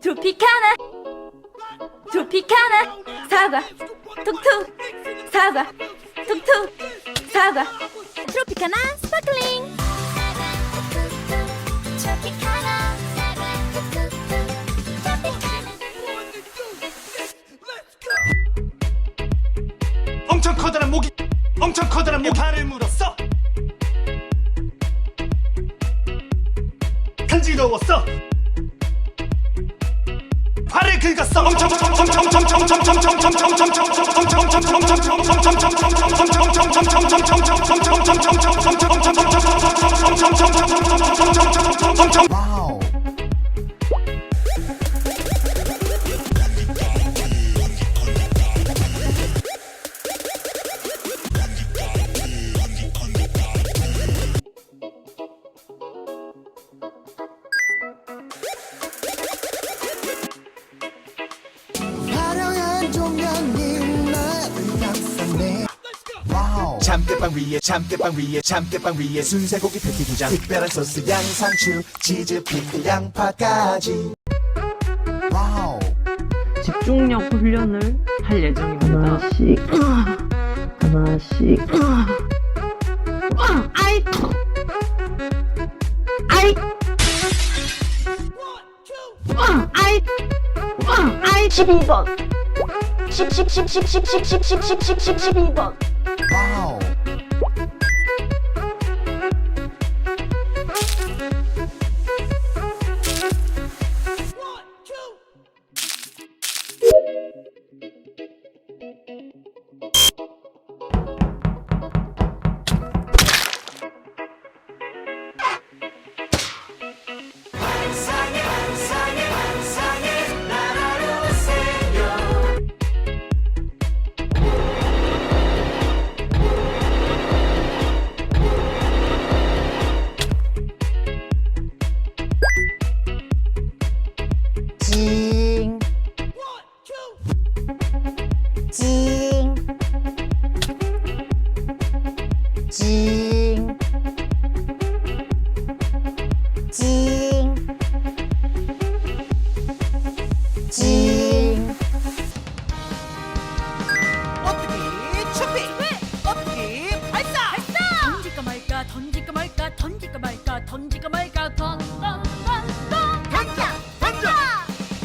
트로피카나 트로피카나 사과 톡톡 사과 톡톡 사과 트로피카나 스파클링 엄청 커다란 목이 발을 물었어. 간지러웠어. 발을 긁었어. 와우. 화려한 조명이 나를 감싸네. 와우. 잠들방 위에 순살고기 패티 2장, 특별한 소스 양상추 치즈 피클 양파까지. 와우. 집중력 훈련을 할 예정입니다. 하나씩. 아이. 12번. 12번. 와우. 징 징 징 징 징 어떻게 준비 어떻게 발사 던질까 말까 던질까 말까 던질까 말까 던질까 말까 던던던던 던져 던져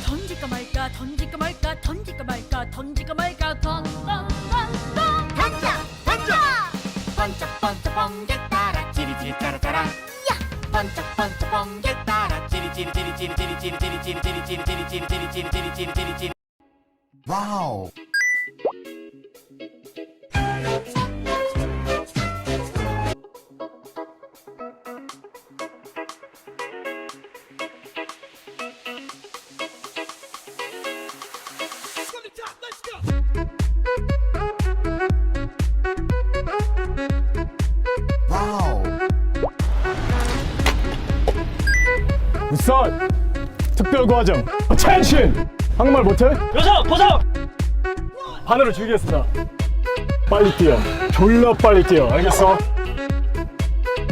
던질까 말까 던질까 말까 던질까 말까 던질까 말까 던던던던 던져 던져 번쩍번쩍 번개 따라 지리지리 따라따라 번쩍번쩍 번개 따라 지리지리지리지리지리지리지리지리지리지리지리지리지리지리지리지리지리 와우. 와우. 우선 특별과정 attention. 한국말 못해? 여성 보성. 하늘을 줄이겠습니다. 빨리 뛰어. 졸라 빨리 뛰어. 알겠어?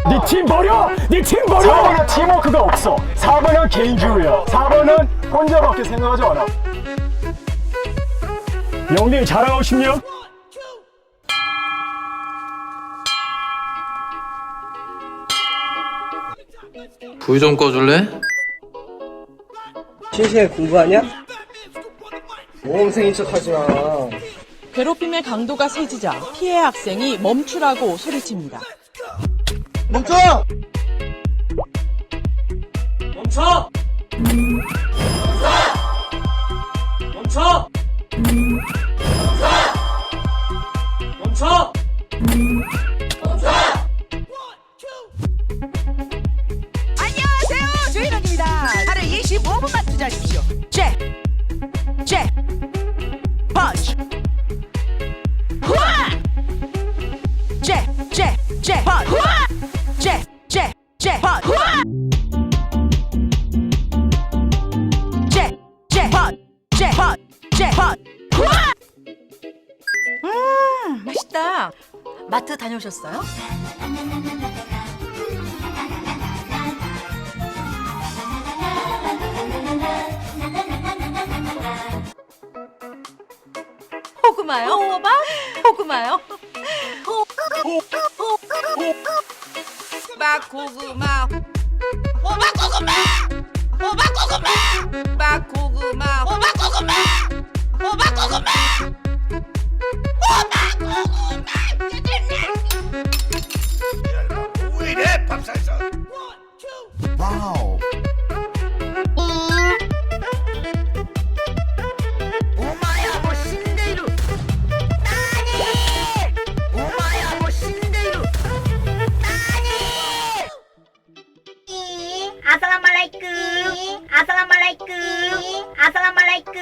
네 팀 버려! 네 팀 버려! 4번은 팀워크가 없어. 4번은 개인주의야. 4번은 혼자밖에 생각하지 않아. 영빈이 자랑하고 싶냐? 불 좀 꺼줄래? 실시간 공부하냐? 모험생인 척 하지 마. 괴롭힘의 강도가 세지자 피해 학생이 멈추라고 소리칩니다. 멈춰! 멈춰! 멈춰! 멈춰! 안녕하세요 조인원입니다. 하루 25분만 투자하십시오. 잭 펀치 후아 잭 펀치 후아 잭 펀치 후아 잭 펀치 후아. 맛있다. 마트 다녀오셨어요? 호구마요? 호박? 호구마요? 호박 고구마 호박 고구마 호박 고구마 호박 고구마 호박 고구마 호박 고구마 호박 고구마 왜 이래 밥상에서 와우. 오마야 뭐 신데이루 나니 오마야 뭐 신데이루 나니 아살라말라이쿰 아살라말라이쿰 아살라말라이쿰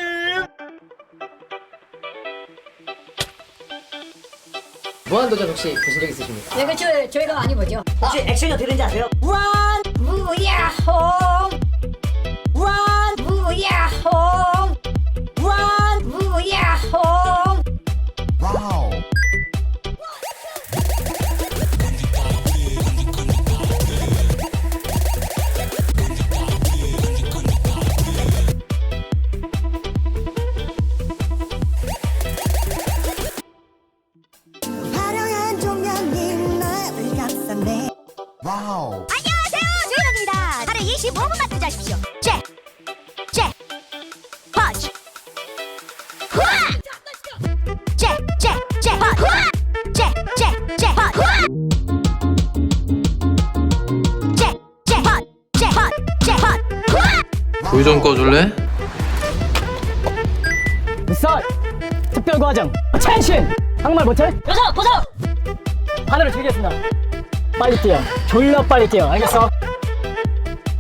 무한도전 혹시 보신 적 있으십니까? 네, 그렇죠. 저희가 많이 보죠. 혹시 액션이 들은지 아세요? 원 무야홍 원 무야홍 원 무야홍 와우. 화려한 조명이 나를 감싸네. 와우. 안녕하세요, 조현입니다. 하루 25분만 투자하십시오. 잭 펀치 후아 잭 펀치 후아 잭 펀치 잭 펀치 후아 불 좀 꺼줄래? 썰 특별과정 텐션 한국말 못해? 보석 하늘을 즐기겠습니다. 빨리 뛰어. 졸라 빨리 뛰어. 알겠어?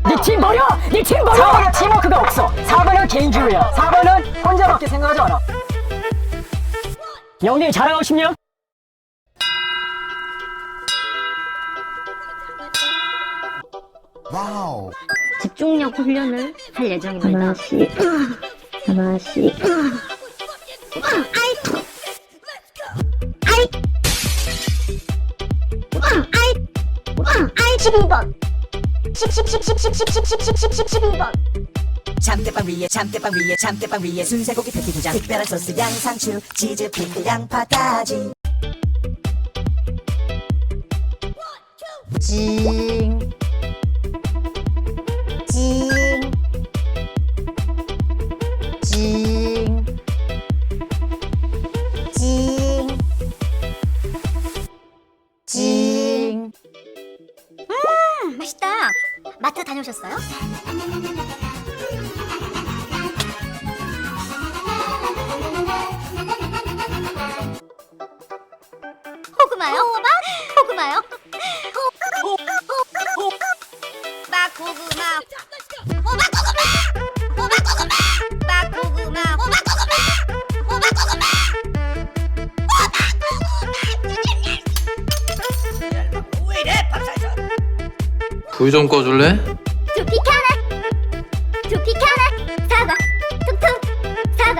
네 팀 버려! 네 팀 버려! 4번은 팀워크가 없어. 4번은 개인주의야. 4번은 혼자밖에 생각하지 않아. 영님 자랑하고 싶냐? 와우. 집중력 훈련을 할 예정입니다. 하나씩. 아이 12번 12번 잠대방 위에 순세고기 패티 두장 특별한 소스 양상추 치즈 피클 양파까지 징 맛있다. 마트 다녀오셨어요? 호구마요? 호구마요? 호박 고구마 호박 고구마 호박 고구마 호박 고구마 호박 고구마 호박 고구마 왜 이래 밥상에서 불 좀 꺼줄래? 두피 카나 사과 퉁퉁 사과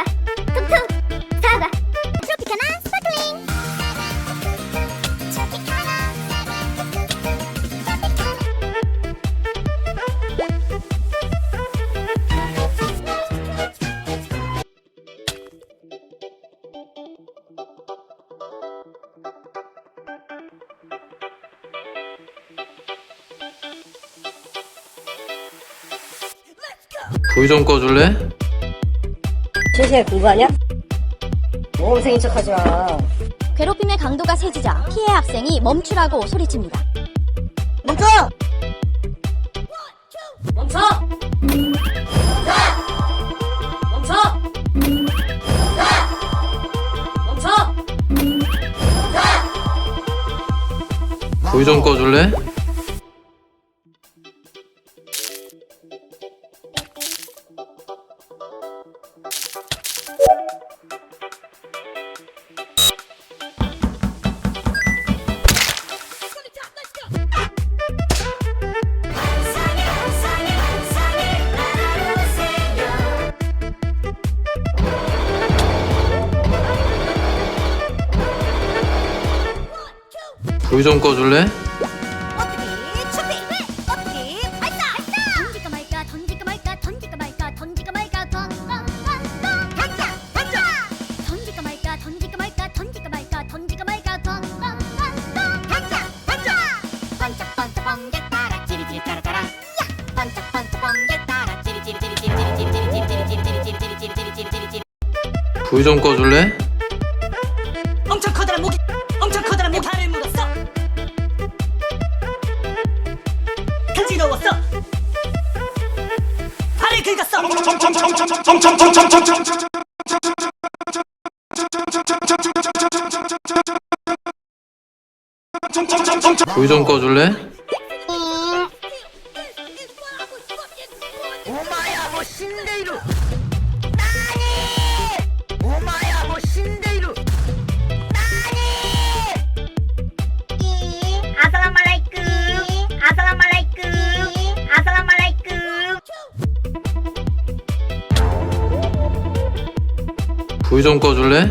퉁퉁 사과 트로피카나 스파클링 불 좀 꺼줄래? 실시간 공부하냐? 모험생인 척하지 마. 괴롭힘의 강도가 세지자 피해 학생이 멈추라고 소리칩니다. 멈춰! 멈춰! 멈춰! 멈춰! 불 좀 꺼줄래? 불 좀 꺼줄래? 던질까 말까 던질까 말까 던질까 말까 던질까 말까 던질까 말까 던질까 말까 불 좀 꺼줄래? 엄청 커다란 목이 발을 물었어. 간지러웠어. 발을 긁었어. 불 좀 꺼줄래? 오마야 뭐 신데이루. 나니. 오마야 뭐 신데이루. 나니. 아살라말라이쿰. 아살라말라이쿰. 아살라말라이쿰. 불 좀 꺼줄래?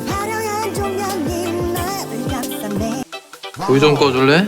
화려한 조명이 나를 감싸네. 불 좀 꺼줄래?